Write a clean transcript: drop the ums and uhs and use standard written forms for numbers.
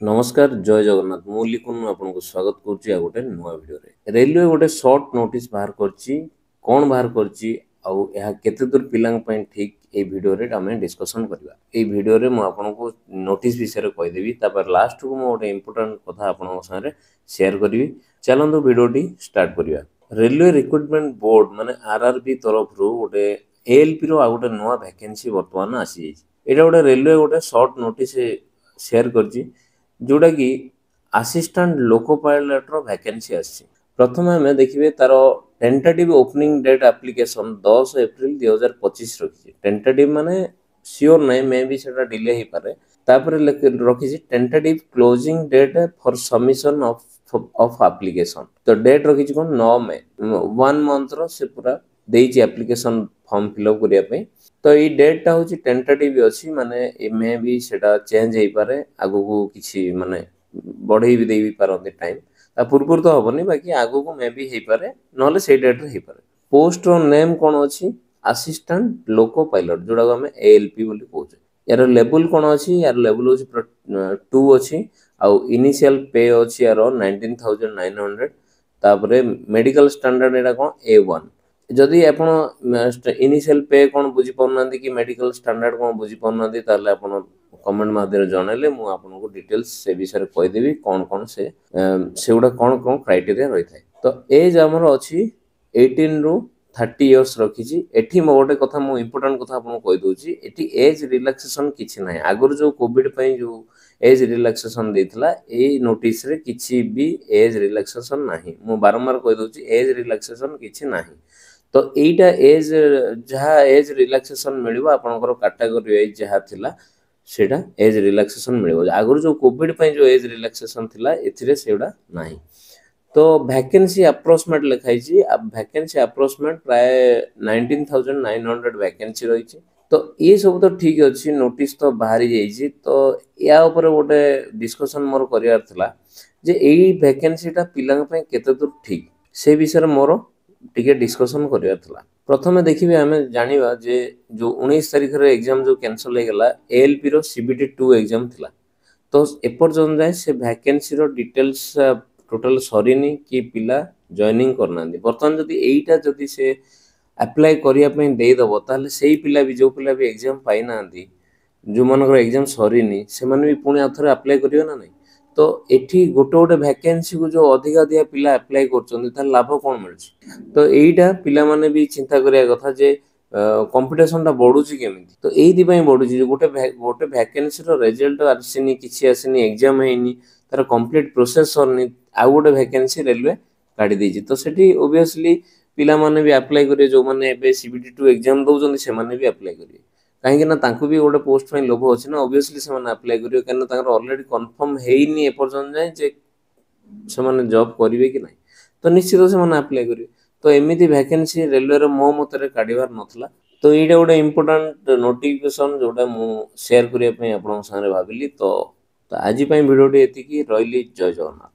नमस्कार जय जगन्नाथ मु लिखुन आपको स्वागत करुच्ची गोटे नुआ भिडियो रेलवे गोटे सर्ट नोटिस बाहर करची कौन बाहर करची आउ यह केते दूर पिलांग पय ठीक ए वीडियो रे आमे डिस्कशन करबा ए वीडियो रे मु आपनको नोटिस विषय रे कहि देबी तापर लास्ट को मु गोटे इंपोर्टेंट कथा आपन संगे शेयर करबी चलंतु वीडियो टी स्टार्ट करबा रेलवे रिक्रूटमेंट बोर्ड माने आरआरबी तरफ रु गोटे एएलपी रो आ गोटे नुआ वैकेंसी वर्तमान आसी जाई एटा गोटे रेलवे गोटे सर्ट नोटिस शेयर करची जोड़ा कि असिस्टेंट लोको पायलट रो वैकेंसी आसी प्रथम हमें देखिए तार tentative opening date application 10 April 2025 रखी टेंटेटिव माने श्योर नहीं मे भी सेटा डिले ही पारे तापर रखी tentative closing date for submission of application तो डेट रखी कौन 9 मई 1 मंथ रो से पूरा देइची एप्लिकेशन फॉर्म फिलअप करिया पे तो ये डेटा हूँ टेंटेटिव अच्छी माने मे भी सेटा चेंज हो पारे आगु को किसी माने बढ़ई भी दे भी पारंती टाइम ता पूर्व तो हबनी बाकी आगु को मे भी हो पारे नले से डेट रे हो पारे पोस्ट रो नेम कौन अच्छी असिस्टेंट लोको पायलट जोड़ा को हमें एएलपी बोली कहउछे यार लेवल कौन अच्छी यार लेवल होची 2 अच्छी आउ इनिशियल पे अच्छी यार 19900 तापरे मेडिकल स्टैंडर्ड एटा कौन A1 जदि आपण इनिशियल पे कौन बुझी पाउना कि मेडिकल स्टैंडर्ड कौन बुझी पाउना ताले आपण कमेंट माध्यम जनइले मु आपनको डिटेल्स से विषय कहि देबी कौन कौन से गुडा कौन कौन क्राइटेरिया रही थाए तो एज हमर अछि 18 रु 30 इयर्स रखिछि एठी मो गोटे कथा मु इंपोर्टेंट कथा आपन कहि दोछि एठी एज रिलैक्सेशन किछि नै आगर जो कोविड पई जो एज रिलैक्सेशन देथिला ए नोटिस रे किछि भी एज रिलैक्सेशन नाही मु बारंबार कहि दोछि एज रिलैक्सेशन किछि नाही तो एटा एज जहा एज रिलैक्सेशन मिलिबो आपनकर कैटेगरी एज जहा थिला सेटा एज रिलैक्सेशन मिलिबो आगर जो कोविड पई जो एज रिलैक्सेशन थिला एथिरे सेडा नाही तो वैकेंसी अप्रोक्सीमेट लिखाई छी अब वैकेंसी अप्रोक्सीमेट प्राय 19900 वैकेंसी रही छी तो ये सब तो ठीक अछि नोटिस तो बाहरी जाई छी तो या ऊपर गोटे डिस्कशन मोर करियार थिला जे एई वैकेंसीटा पिलांग पय केते दूर ठीक से विषय मोर टिके डिस्कशन करियार थिला प्रथमे देखिबे हमें जानिबा जे जो 19 तारिख रे एग्जाम जो कैंसिल हो गेला एएलपी रो सीबीटी 2 एग्जाम थिला तो एपर जन जाय से वैकेंसी रो डिटेल्स टोटल सरीनी कि पिला जॉइनिंग करना बर्तमान जदि एईटा जदि से अप्लाई करिया पय देई दबो ताले सेही पिला भी जो पिला भी एग्जाम पाई नांदी जो मनकर एग्जाम सरीनी से माने भी पुणी आथरे अप्लाई करियो ना नहीं तो एठी गोटे गोटे वैकेंसी को जो अधिक अधिक पिला अप्लाई करछन त लाभ कोन मिलछि तो एईटा पिला माने भी चिंता करिया कथा जे कंपटीशन ता बढ़ुची केमिति तो एई दि पय बढ़ुची गोटे गोटे वैकेंसी रो रिजल्ट आसीनी किछि आसीनी एग्जाम हेनी तार कंप्लीट प्रोसेस सरनी आ गोटे वैकेंसी रेलवे काढी देछि तो सेठी ऑब्वियसली पिला माने भी अप्लाई करिए जो माने एबे सीबीटी 2 एग्जाम दउजन से माने भी अप्लाई करिए काहे ना तांको भी गोटे पोस्ट पय लोभ अछि ना ऑब्वियसली से माने अप्लाई करियो काहे तांकर ऑलरेडी कंफर्म हेइनी एपर्जन जाय जे से माने जॉब करिवे कि नाही तो निश्चित से माने अप्लाई करियो तो एमिति वैकेंसी रेलवे रो मो मतरे काढिबार नथला तो एटा गोटे इंपोर्टेंट नोटिफिकेशन जोटा मु शेयर करिया पय आपन संगे भाबिली तो आज पय वीडियो टी एति की रहिली जय जगन्नाथ।